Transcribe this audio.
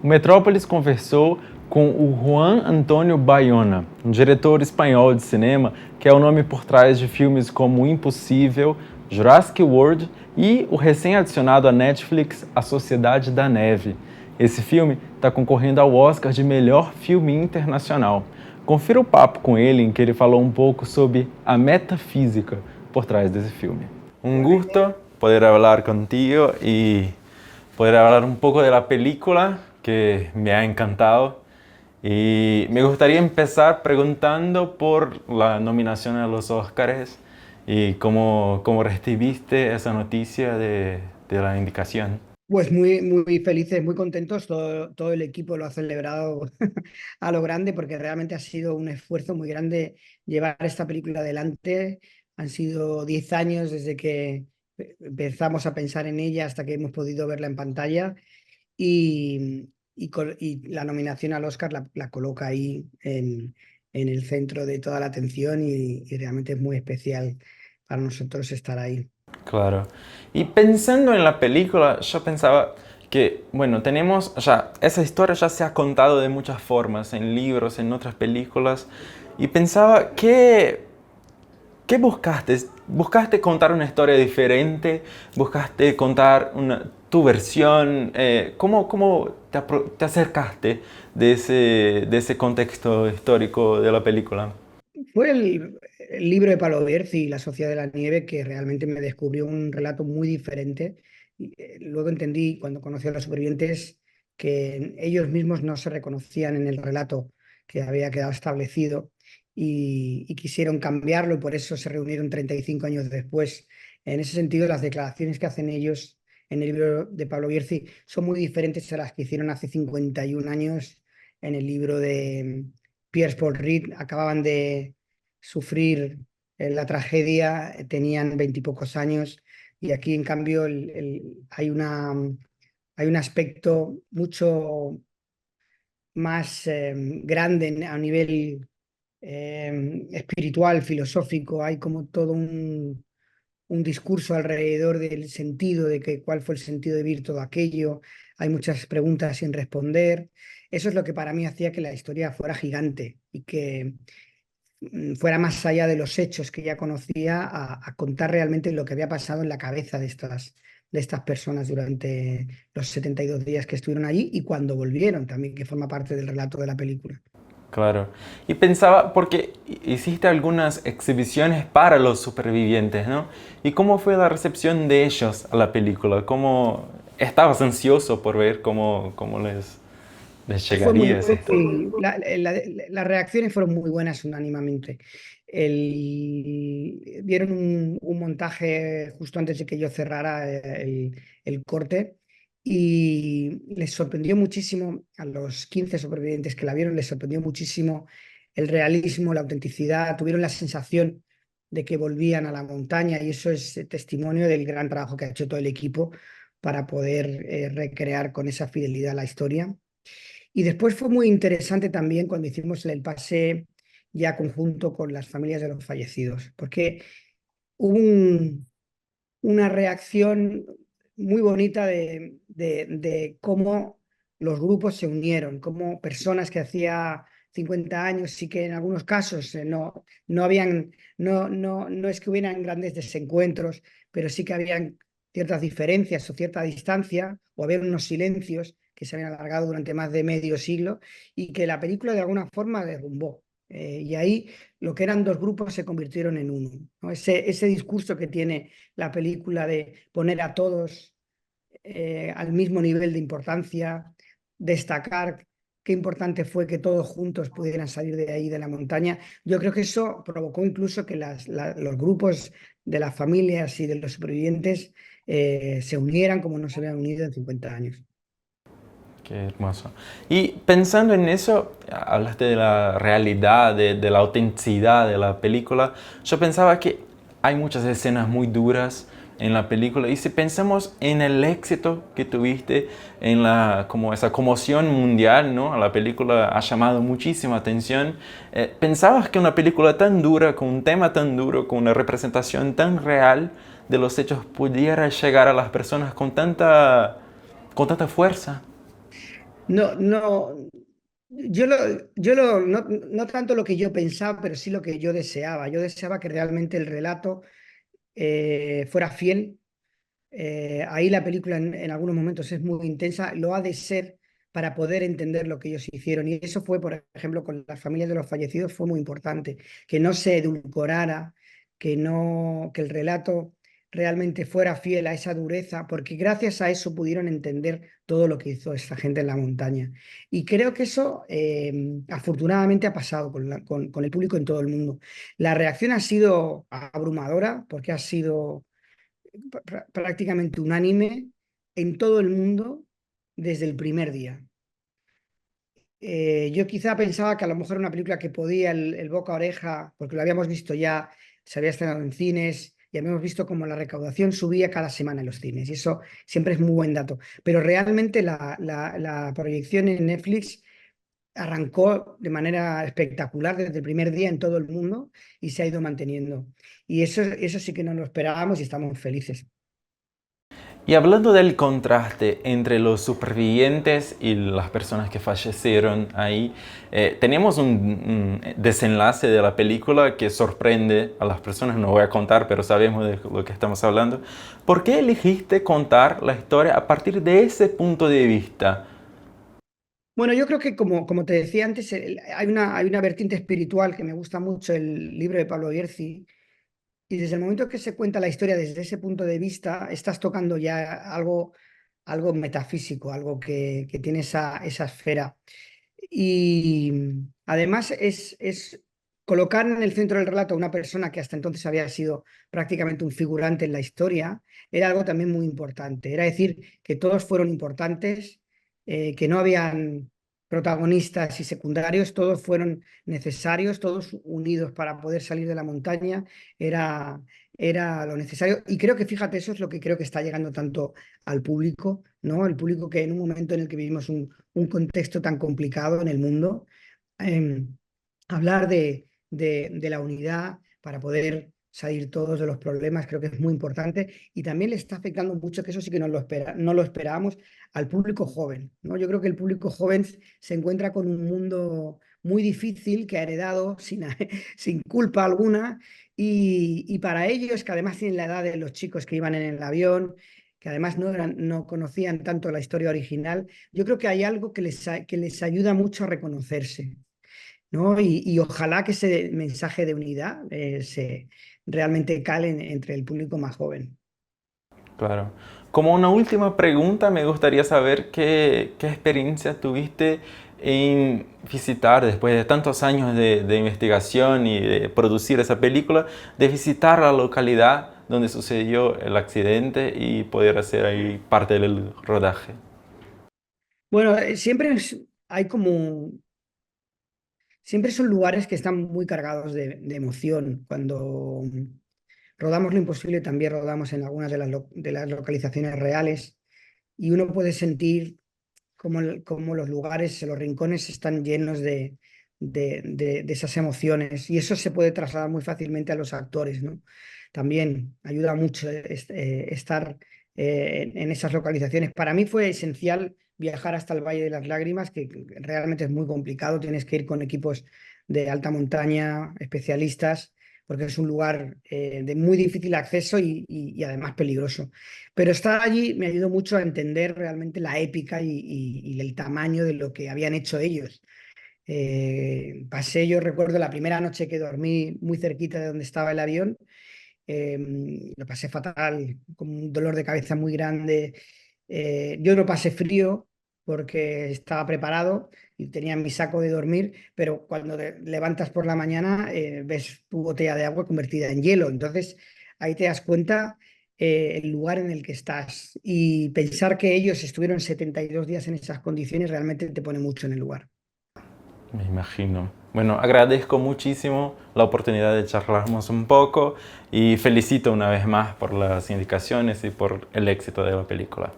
O Metrópolis conversou com o Juan Antônio Bayona, um diretor espanhol de cinema que é o nome por trás de filmes como Impossível, Jurassic World e o recém-adicionado à Netflix A Sociedade da Neve. Esse filme está concorrendo ao Oscar de melhor filme internacional. Confira o papo com ele em que ele falou um pouco sobre a metafísica por trás desse filme. Un gusto poder hablar contigo y poder hablar un poco de la película que me ha encantado. Y me gustaría empezar preguntando por la nominación a los Oscars y cómo recibiste esa noticia de la indicación. Pues muy felices, muy contentos. Todo el equipo lo ha celebrado a lo grande porque realmente ha sido un esfuerzo muy grande llevar esta película adelante. Han sido 10 años desde que empezamos a pensar en ella hasta que hemos podido verla en pantalla y la nominación al Oscar la coloca ahí en el centro de toda la atención y realmente es muy especial para nosotros estar ahí. Claro. Y pensando en la película, yo pensaba que, bueno, tenemos ya, esa historia ya se ha contado de muchas formas, en libros, en otras películas, y pensaba, ¿qué buscaste? ¿Buscaste contar una historia diferente? ¿Buscaste contar tu versión? ¿Cómo te acercaste de ese contexto histórico de la película? Fue el libro de Palo Bierzi y La Sociedad de la Nieve que realmente me descubrió un relato muy diferente. Luego entendí, cuando conocí a los supervivientes, que ellos mismos no se reconocían en el relato que había quedado establecido y quisieron cambiarlo y por eso se reunieron 35 años después. En ese sentido, las declaraciones que hacen ellos en el libro de Pablo Bierzi son muy diferentes a las que hicieron hace 51 años en el libro de Pierce Paul Reed. Acababan de sufrir la tragedia, tenían 20 y pocos años y aquí en cambio hay un aspecto mucho más grande a nivel espiritual, filosófico. Hay como todo un discurso alrededor del sentido, de que cuál fue el sentido de vivir todo aquello. Hay muchas preguntas sin responder. Eso es lo que para mí hacía que la historia fuera gigante y que fuera más allá de los hechos que ya conocía a contar realmente lo que había pasado en la cabeza de estas personas durante los 72 días que estuvieron allí y cuando volvieron también, que forma parte del relato de la película. Claro. Y pensaba, porque hiciste algunas exhibiciones para los supervivientes, ¿no? ¿Y cómo fue la recepción de ellos a la película? ¿Cómo estabas ansioso por ver cómo les Fue muy llegaría esa bueno historia? y las reacciones fueron muy buenas unánimemente. Vieron un montaje justo antes de que yo cerrara el corte y les sorprendió muchísimo a los 15 supervivientes que la vieron, les sorprendió muchísimo el realismo, la autenticidad, tuvieron la sensación de que volvían a la montaña y eso es testimonio del gran trabajo que ha hecho todo el equipo para poder recrear con esa fidelidad la historia. Y después fue muy interesante también cuando hicimos el pase ya conjunto con las familias de los fallecidos, porque hubo una reacción muy bonita de cómo los grupos se unieron, cómo personas que hacía 50 años sí que en algunos casos no habían, no es que hubieran grandes desencuentros, pero sí que habían ciertas diferencias o cierta distancia, o había unos silencios que se habían alargado durante más de medio siglo y que la película de alguna forma derrumbó. Y ahí lo que eran dos grupos se convirtieron en uno, ¿no? Ese discurso que tiene la película de poner a todos al mismo nivel de importancia, destacar qué importante fue que todos juntos pudieran salir de ahí, de la montaña. Yo creo que eso provocó incluso que los grupos de las familias y de los supervivientes se unieran como no se habían unido en 50 años. Qué hermoso. Y pensando en eso, hablaste de la realidad, de la autenticidad de la película. Yo pensaba que hay muchas escenas muy duras en la película y si pensamos en el éxito que tuviste, en como esa conmoción mundial, ¿no? La película ha llamado muchísima atención. ¿Pensabas que una película tan dura, con un tema tan duro, con una representación tan real de los hechos, pudiera llegar a las personas con tanta fuerza? No, no, no tanto lo que yo pensaba, pero sí lo que yo deseaba. Yo deseaba que realmente el relato fuera fiel. Ahí la película en algunos momentos es muy intensa, lo ha de ser para poder entender lo que ellos hicieron. Y eso fue, por ejemplo, con las familias de los fallecidos, fue muy importante, que no se edulcorara, que el relato realmente fuera fiel a esa dureza, porque gracias a eso pudieron entender todo lo que hizo esta gente en la montaña. Y creo que eso afortunadamente ha pasado con el público en todo el mundo. La reacción ha sido abrumadora porque ha sido prácticamente unánime en todo el mundo desde el primer día. Yo quizá pensaba que a lo mejor una película que podía el boca a oreja, porque lo habíamos visto ya, se había estrenado en cines y habíamos visto como la recaudación subía cada semana en los cines y eso siempre es muy buen dato. Pero realmente la proyección en Netflix arrancó de manera espectacular desde el primer día en todo el mundo y se ha ido manteniendo. Y eso sí que no lo esperábamos y estamos felices. Y hablando del contraste entre los supervivientes y las personas que fallecieron ahí, tenemos un desenlace de la película que sorprende a las personas, no voy a contar, pero sabemos de lo que estamos hablando. ¿Por qué elegiste contar la historia a partir de ese punto de vista? Bueno, yo creo que como te decía antes, hay una vertiente espiritual que me gusta mucho, el libro de Pablo Bierzi, y desde el momento que se cuenta la historia desde ese punto de vista, estás tocando ya algo metafísico, algo que tiene esa esfera. Y además es colocar en el centro del relato a una persona que hasta entonces había sido prácticamente un figurante en la historia, era algo también muy importante. Era decir, que todos fueron importantes, que no habían protagonistas y secundarios, todos fueron necesarios, todos unidos para poder salir de la montaña, era, era lo necesario. Y creo que, fíjate, eso es lo que creo que está llegando tanto al público, ¿no? El público que en un momento en el que vivimos un contexto tan complicado en el mundo, eh, hablar de la unidad para poder salir todos de los problemas, creo que es muy importante y también le está afectando mucho, que eso sí que no lo esperábamos, al público joven, ¿no? Yo creo que el público joven se encuentra con un mundo muy difícil que ha heredado sin culpa alguna y para ellos, que además tienen la edad de los chicos que iban en el avión, que además no conocían tanto la historia original, yo creo que hay algo que les ayuda mucho a reconocerse, ¿no? Y ojalá que ese mensaje de unidad realmente cale entre el público más joven. Claro. Como una última pregunta, me gustaría saber qué experiencia tuviste en visitar, después de tantos años de investigación y de producir esa película, de visitar la localidad donde sucedió el accidente y poder hacer ahí parte del rodaje. Bueno, hay como, siempre son lugares que están muy cargados de emoción. Cuando rodamos Lo Imposible, también rodamos en algunas de las localizaciones reales y uno puede sentir como los lugares, los rincones están llenos de esas emociones y eso se puede trasladar muy fácilmente a los actores, ¿no? También ayuda mucho estar en esas localizaciones. Para mí fue esencial viajar hasta el Valle de las Lágrimas, que realmente es muy complicado, tienes que ir con equipos de alta montaña, especialistas, porque es un lugar de muy difícil acceso y además peligroso. Pero estar allí me ayudó mucho a entender realmente la épica y el tamaño de lo que habían hecho ellos. Yo recuerdo la primera noche que dormí muy cerquita de donde estaba el avión, lo pasé fatal, con un dolor de cabeza muy grande. Yo no pasé frío porque estaba preparado y tenía mi saco de dormir, pero cuando te levantas por la mañana ves tu botella de agua convertida en hielo. Entonces ahí te das cuenta el lugar en el que estás y pensar que ellos estuvieron 72 días en esas condiciones realmente te pone mucho en el lugar. Me imagino. Bueno, agradezco muchísimo la oportunidad de charlarnos un poco y felicito una vez más por las indicaciones y por el éxito de la película.